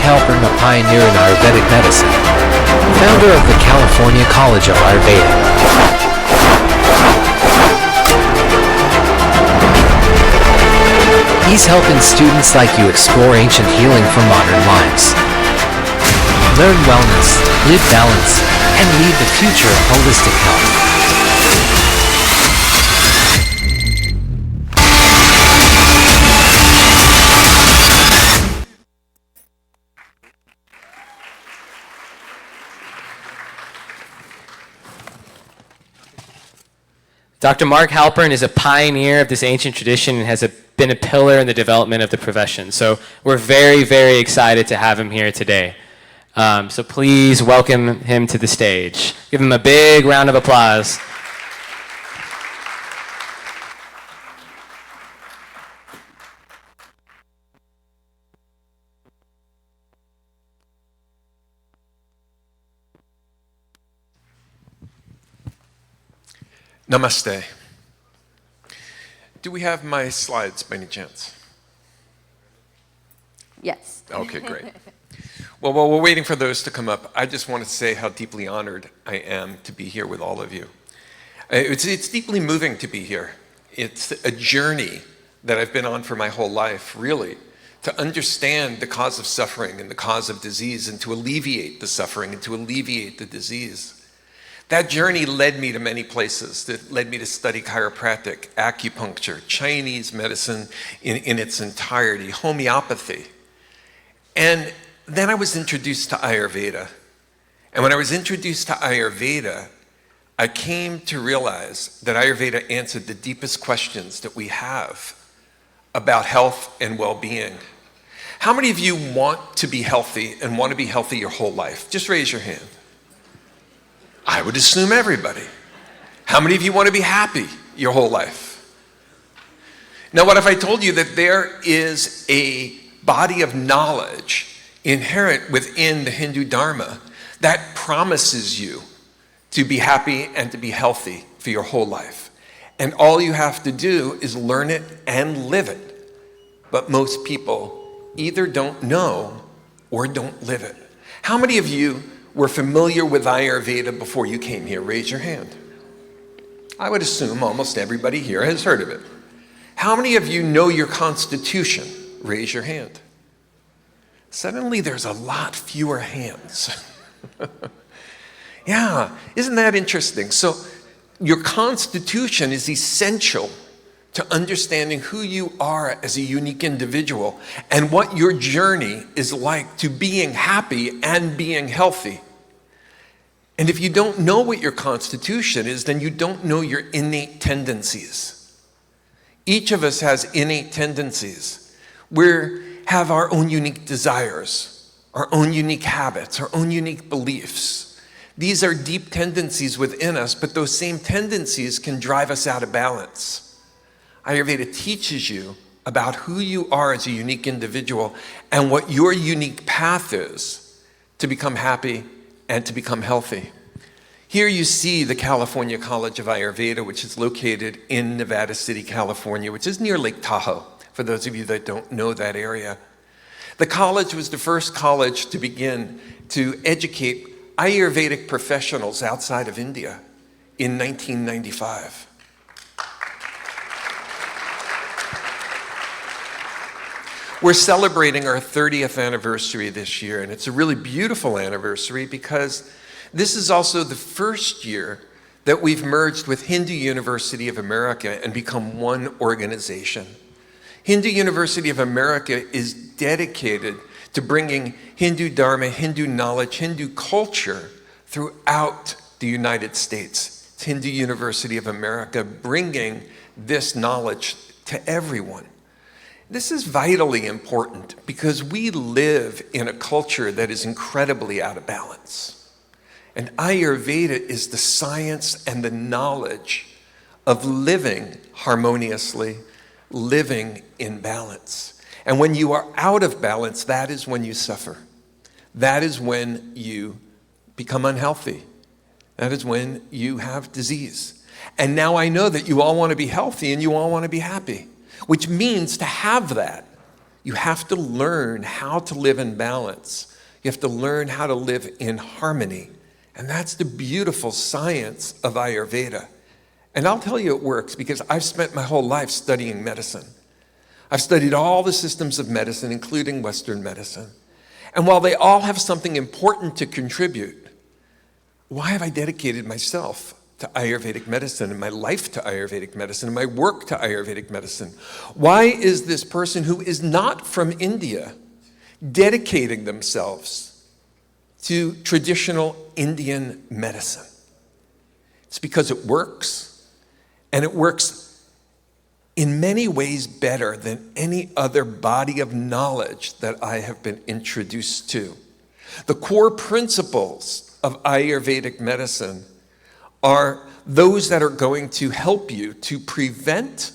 Halpern, a pioneer in Ayurvedic medicine, founder of the California College of Ayurveda. He's helping students like you explore ancient healing for modern lives. Learn wellness, live balance, and lead the future of holistic health. Dr. Marc Halpern is a pioneer of this ancient tradition and has been a pillar in the development of the profession. So we're very, very excited to have him here today. So please welcome him to the stage. Give him a big round of applause. Namaste. Do we have my slides by any chance? Yes. Okay, great. Well, while we're waiting for those to come up, I just want to say how deeply honored I am to be here with all of you. It's deeply moving to be here. It's a journey that I've been on for my whole life, really, to understand the cause of suffering and the cause of disease and to alleviate the suffering and to alleviate the disease. That journey led me to many places. It led me to study chiropractic, acupuncture, Chinese medicine in its entirety, homeopathy. And then I was introduced to Ayurveda. And when I was introduced to Ayurveda, I came to realize that Ayurveda answered the deepest questions that we have about health and well-being. How many of you want to be healthy and want to be healthy your whole life? Just raise your hand. I would assume everybody. How many of you want to be happy your whole life? Now, what if I told you that there is a body of knowledge inherent within the Hindu Dharma that promises you to be happy and to be healthy for your whole life? And all you have to do is learn it and live it. But most people either don't know or don't live it. How many of you were familiar with Ayurveda before you came here? Raise your hand. I would assume almost everybody here has heard of it. How many of you know your constitution? Raise your hand. Suddenly there's a lot fewer hands. Yeah, isn't that interesting? So your constitution is essential to understanding who you are as a unique individual and what your journey is like to being happy and being healthy. And if you don't know what your constitution is, then you don't know your innate tendencies. Each of us has innate tendencies. We have our own unique desires, our own unique habits, our own unique beliefs. These are deep tendencies within us, but those same tendencies can drive us out of balance. Ayurveda teaches you about who you are as a unique individual and what your unique path is to become happy and to become healthy. Here you see the California College of Ayurveda, which is located in Nevada City, California, which is near Lake Tahoe, for those of you that don't know that area. The college was the first college to begin to educate Ayurvedic professionals outside of India in 1995. We're celebrating our 30th anniversary this year, and it's a really beautiful anniversary because this is also the first year that we've merged with Hindu University of America and become one organization. Hindu University of America is dedicated to bringing Hindu Dharma, Hindu knowledge, Hindu culture throughout the United States. It's Hindu University of America bringing this knowledge to everyone. This is vitally important because we live in a culture that is incredibly out of balance. And Ayurveda is the science and the knowledge of living harmoniously, living in balance. And when you are out of balance, that is when you suffer. That is when you become unhealthy. That is when you have disease. And now I know that you all want to be healthy and you all want to be happy. Which means to have that, You have to learn how to live in balance. You have to learn how to live in harmony. And that's the beautiful science of Ayurveda. And I'll tell you it works because I've spent my whole life studying medicine. I've studied all the systems of medicine, including Western medicine. And while they all have something important to contribute, why have I dedicated myself to Ayurvedic medicine and my life to Ayurvedic medicine and my work to Ayurvedic medicine? Why is this person who is not from India dedicating themselves to traditional Indian medicine? It's because it works, and it works in many ways better than any other body of knowledge that I have been introduced to. The core principles of Ayurvedic medicine are those that are going to help you to prevent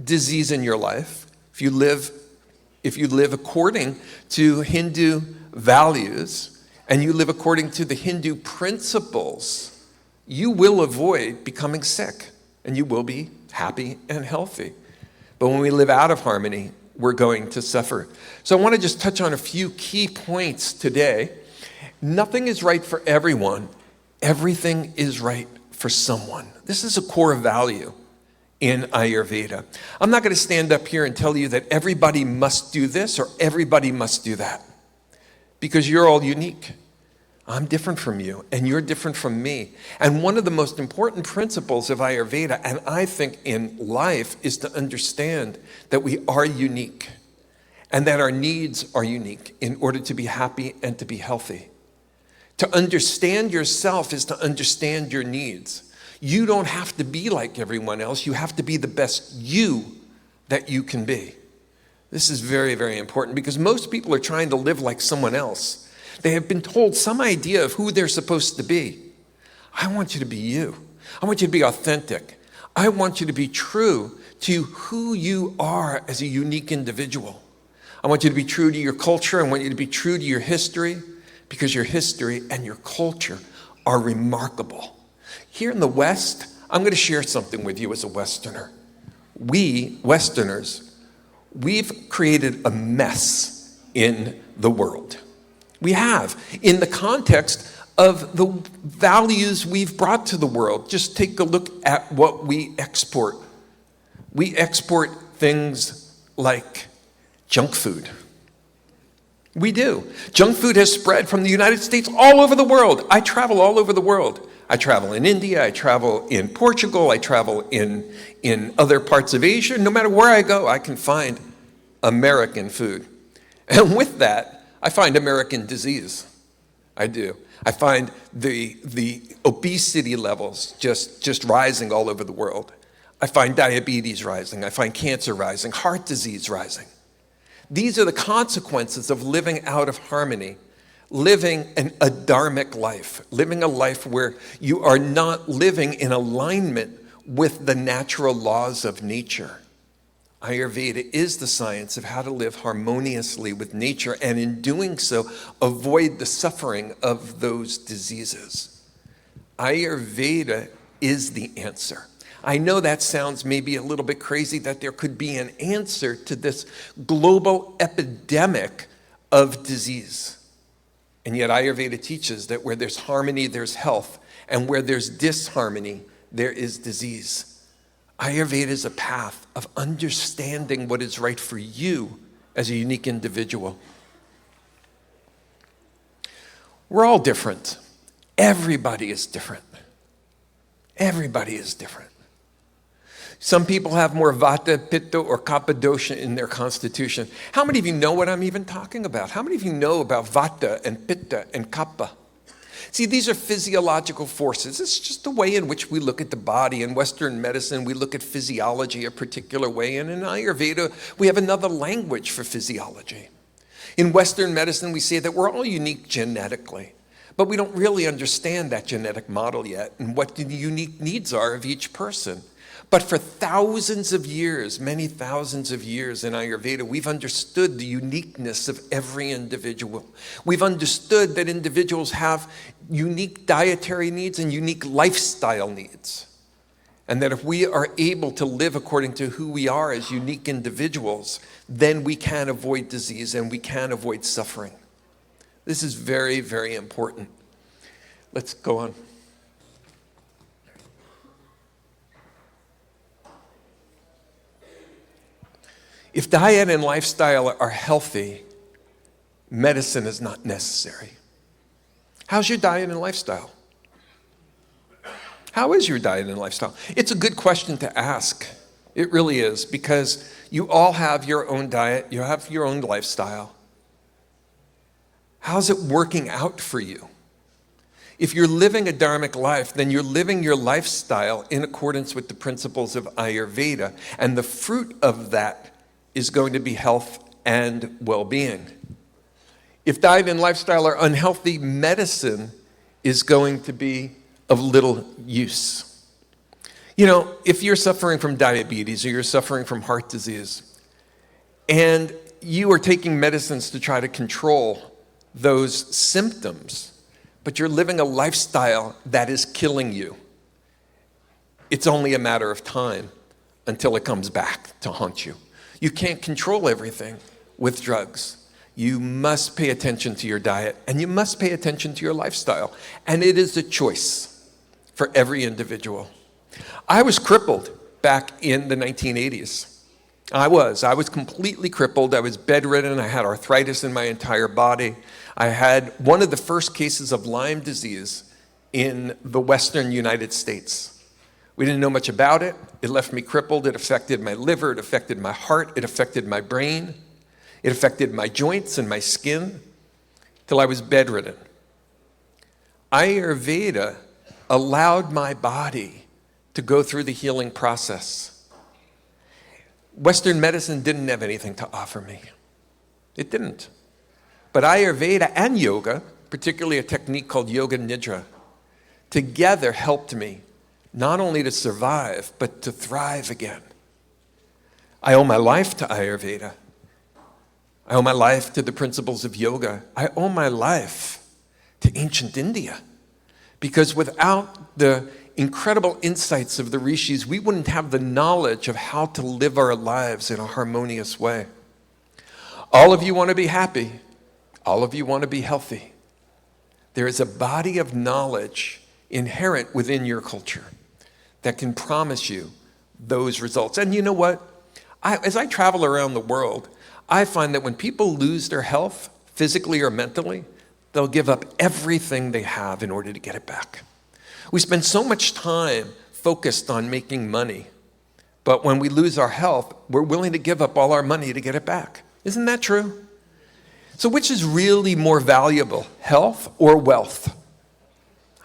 disease in your life. If you live according to Hindu values and you live according to the Hindu principles, you will avoid becoming sick and you will be happy and healthy. But when we live out of harmony, we're going to suffer. So I want to just touch on a few key points today. Nothing is right for everyone. Everything is right for someone. This is a core value in Ayurveda. I'm not going to stand up here and tell you that everybody must do this or everybody must do that, because you're all unique. I'm different from you, and you're different from me. And one of the most important principles of Ayurveda, and I think in life, is to understand that we are unique and that our needs are unique in order to be happy and to be healthy. To understand yourself is to understand your needs. You don't have to be like everyone else. You have to be the best you that you can be. This is very, very important because most people are trying to live like someone else. They have been told some idea of who they're supposed to be. I want you to be you. I want you to be authentic. I want you to be true to who you are as a unique individual. I want you to be true to your culture. I want you to be true to your history, because your history and your culture are remarkable. Here in the West, I'm going to share something with you as a Westerner. We, Westerners, we've created a mess in the world. We have, in the context of the values we've brought to the world. Just take a look at what we export. We export things like junk food. We do. Junk food has spread from the United States all over the world. I travel all over the world. I travel in India, I travel in Portugal, I travel in other parts of Asia. No matter where I go, I can find American food. And with that, I find American disease. I do. I find the obesity levels just rising all over the world. I find diabetes rising. I find cancer rising, heart disease rising. These are the consequences of living out of harmony, living a dharmic life, living a life where you are not living in alignment with the natural laws of nature. Ayurveda is the science of how to live harmoniously with nature, and in doing so, avoid the suffering of those diseases. Ayurveda is the answer. I know that sounds maybe a little bit crazy, that there could be an answer to this global epidemic of disease. And yet Ayurveda teaches that where there's harmony, there's health, and where there's disharmony, there is disease. Ayurveda is a path of understanding what is right for you as a unique individual. We're all different. Everybody is different. Everybody is different. Some people have more vata, pitta, or kapha dosha in their constitution. How many of you know what I'm even talking about? How many of you know about vata and pitta and kapha? See, these are physiological forces. It's just the way in which we look at the body. In Western medicine, we look at physiology a particular way, and in Ayurveda, we have another language for physiology. In Western medicine, we say that we're all unique genetically, but we don't really understand that genetic model yet and what the unique needs are of each person. But for thousands of years, many thousands of years in Ayurveda, we've understood the uniqueness of every individual. We've understood that individuals have unique dietary needs and unique lifestyle needs. And that if we are able to live according to who we are as unique individuals, then we can avoid disease and we can avoid suffering. This is very, very important. Let's go on. If diet and lifestyle are healthy, medicine is not necessary. How's your diet and lifestyle? How is your diet and lifestyle? It's a good question to ask. It really is, because you all have your own diet, you have your own lifestyle. How's it working out for you? If you're living a dharmic life, then you're living your lifestyle in accordance with the principles of Ayurveda, and the fruit of that is going to be health and well-being. If diet and lifestyle are unhealthy, medicine is going to be of little use. You know, if you're suffering from diabetes or you're suffering from heart disease, and you are taking medicines to try to control those symptoms, but you're living a lifestyle that is killing you, it's only a matter of time until it comes back to haunt you. You can't control everything with drugs. You must pay attention to your diet, and you must pay attention to your lifestyle. And it is a choice for every individual. I was crippled back in the 1980s. I was completely crippled. I was bedridden. I had arthritis in my entire body. I had one of the first cases of Lyme disease in the Western United States. We didn't know much about it. It left me crippled. It affected my liver. It affected my heart. It affected my brain. It affected my joints and my skin till I was bedridden. Ayurveda allowed my body to go through the healing process. Western medicine didn't have anything to offer me. It didn't. But Ayurveda and yoga, particularly a technique called Yoga Nidra, together helped me not only to survive, but to thrive again. I owe my life to Ayurveda. I owe my life to the principles of yoga. I owe my life to ancient India. Because without the incredible insights of the rishis, we wouldn't have the knowledge of how to live our lives in a harmonious way. All of you want to be happy. All of you want to be healthy. There is a body of knowledge inherent within your culture that can promise you those results. And you know what? As I travel around the world, I find that when people lose their health, physically or mentally, they'll give up everything they have in order to get it back. We spend so much time focused on making money, but when we lose our health, we're willing to give up all our money to get it back. Isn't that true? So which is really more valuable, health or wealth?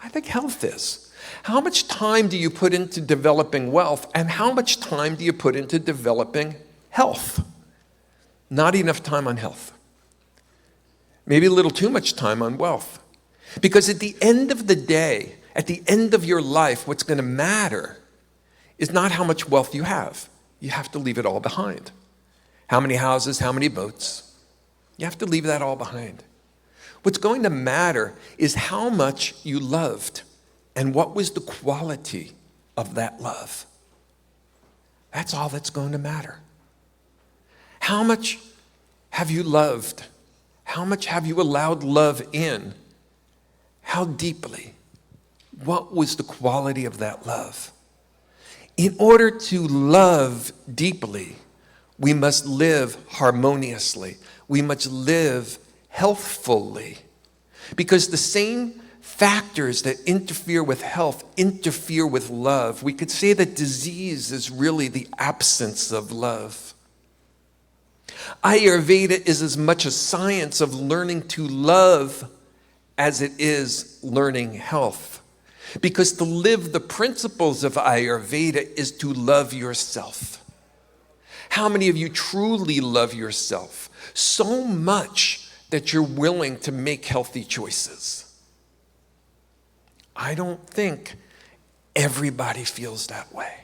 I think health is. How much time do you put into developing wealth, and how much time do you put into developing health? Not enough time on health. Maybe a little too much time on wealth. Because at the end of the day, at the end of your life, what's going to matter is not how much wealth you have. You have to leave it all behind. How many houses, how many boats? You have to leave that all behind. What's going to matter is how much you loved and what was the quality of that love. That's all that's going to matter. How much have you loved? How much have you allowed love in? How deeply? What was the quality of that love? In order to love deeply, we must live harmoniously. We must live healthfully. Because the same factors that interfere with health interfere with love. We could say that disease is really the absence of love. Ayurveda is as much a science of learning to love as it is learning health. Because to live the principles of Ayurveda is to love yourself. How many of you truly love yourself so much that you're willing to make healthy choices? I don't think everybody feels that way.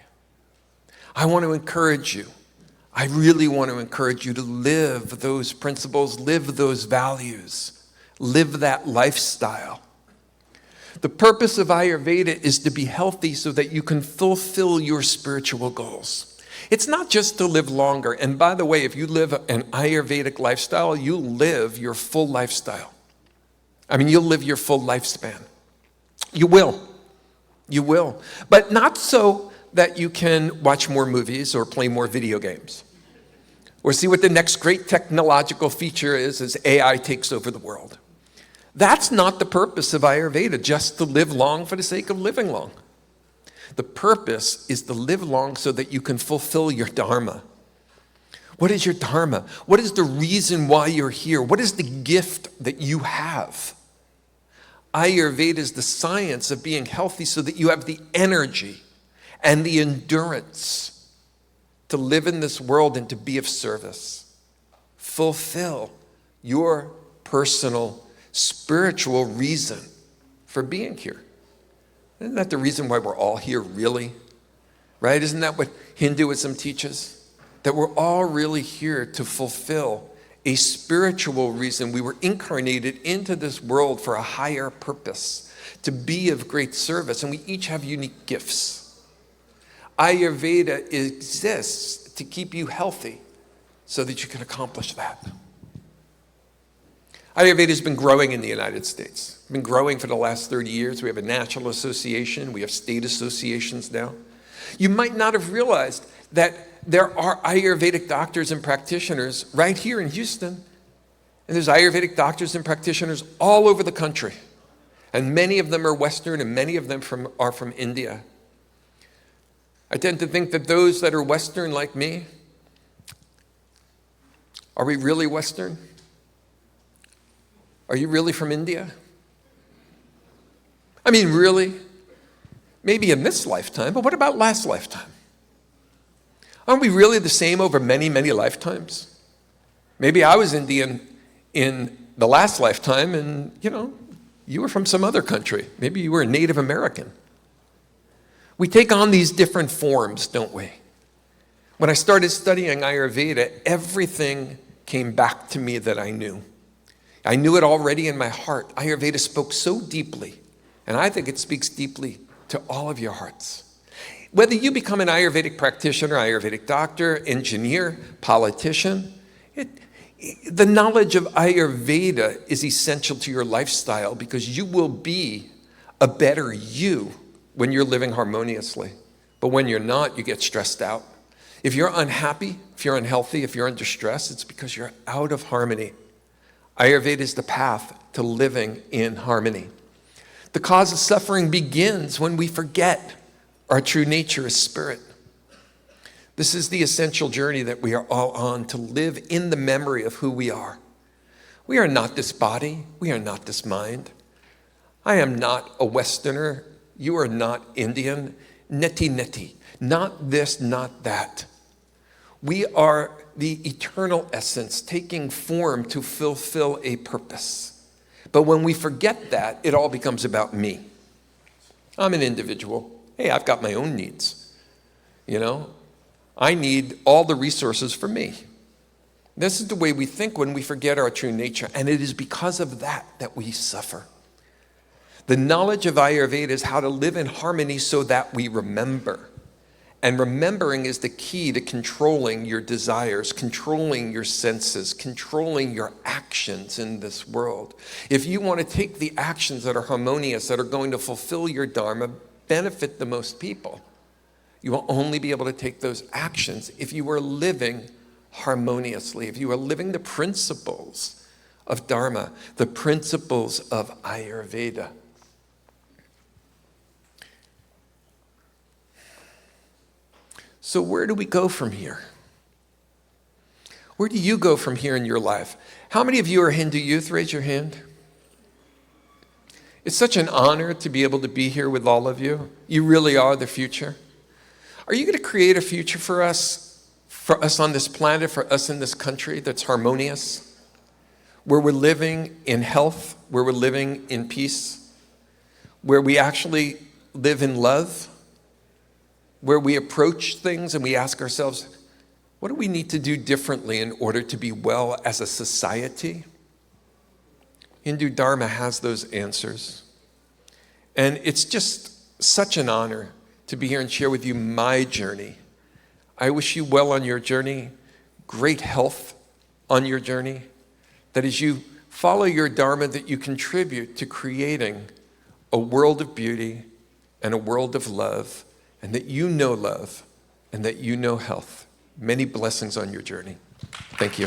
I want to encourage you. I really want to encourage you to live those principles, live those values, live that lifestyle. The purpose of Ayurveda is to be healthy so that you can fulfill your spiritual goals. It's not just to live longer. And by the way, if you live an Ayurvedic lifestyle, you'll live your full lifestyle. You'll live your full lifespan. You will. You will. But not so that you can watch more movies or play more video games or see what the next great technological feature is as AI takes over the world. That's not the purpose of Ayurveda, just to live long for the sake of living long. The purpose is to live long so that you can fulfill your dharma. What is your dharma? What is the reason why you're here? What is the gift that you have? Ayurveda is the science of being healthy so that you have the energy and the endurance to live in this world and to be of service. Fulfill your personal spiritual reason for being here. Isn't that the reason why we're all here, really? Right? Isn't that what Hinduism teaches? That we're all really here to fulfill a spiritual reason. We were incarnated into this world for a higher purpose, to be of great service, and we each have unique gifts. Ayurveda exists to keep you healthy so that you can accomplish that. Ayurveda has been growing in the United States. It's been growing for the last 30 years. We have a national association. We have state associations now. You might not have realized that there are Ayurvedic doctors and practitioners right here in Houston. And there's Ayurvedic doctors and practitioners all over the country. And many of them are Western and many of them are from India. I tend to think that those that are Western like me, are we really Western? Are you really from India? Really? Maybe in this lifetime, but what about last lifetime? Aren't we really the same over many, many lifetimes? Maybe I was Indian in the last lifetime and, you were from some other country. Maybe you were a Native American. We take on these different forms, don't we? When I started studying Ayurveda, everything came back to me that I knew. I knew it already in my heart. Ayurveda spoke so deeply, and I think it speaks deeply to all of your hearts. Whether you become an Ayurvedic practitioner, Ayurvedic doctor, engineer, politician, the knowledge of Ayurveda is essential to your lifestyle because you will be a better you when you're living harmoniously. But when you're not, you get stressed out. If you're unhappy, if you're unhealthy, if you're under stress, it's because you're out of harmony. Ayurveda is the path to living in harmony. The cause of suffering begins when we forget our true nature is spirit. This is the essential journey that we are all on, to live in the memory of who we are. We are not this body. We are not this mind. I am not a Westerner. You are not Indian. Neti. Not this, not that. We are the eternal essence taking form to fulfill a purpose. But when we forget that, it all becomes about me. I'm an individual. Hey, I've got my own needs. I need all the resources for me. This is the way we think when we forget our true nature, and it is because of that that we suffer. The knowledge of Ayurveda is how to live in harmony so that we remember. And remembering is the key to controlling your desires, controlling your senses, controlling your actions in this world. If you want to take the actions that are harmonious, that are going to fulfill your dharma, benefit the most people, you will only be able to take those actions if you are living harmoniously, if you are living the principles of dharma, the principles of Ayurveda. So where do we go from here? Where do you go from here in your life? How many of you are Hindu youth? Raise your hand. It's such an honor to be able to be here with all of you. You really are the future. Are you going to create a future for us on this planet, for us in this country that's harmonious, where we're living in health, where we're living in peace, where we actually live in love, where we approach things and we ask ourselves, what do we need to do differently in order to be well as a society? Hindu Dharma has those answers. And it's just such an honor to be here and share with you my journey. I wish you well on your journey, great health on your journey, that as you follow your Dharma, that you contribute to creating a world of beauty and a world of love, and that you know love and that you know health. Many blessings on your journey. Thank you.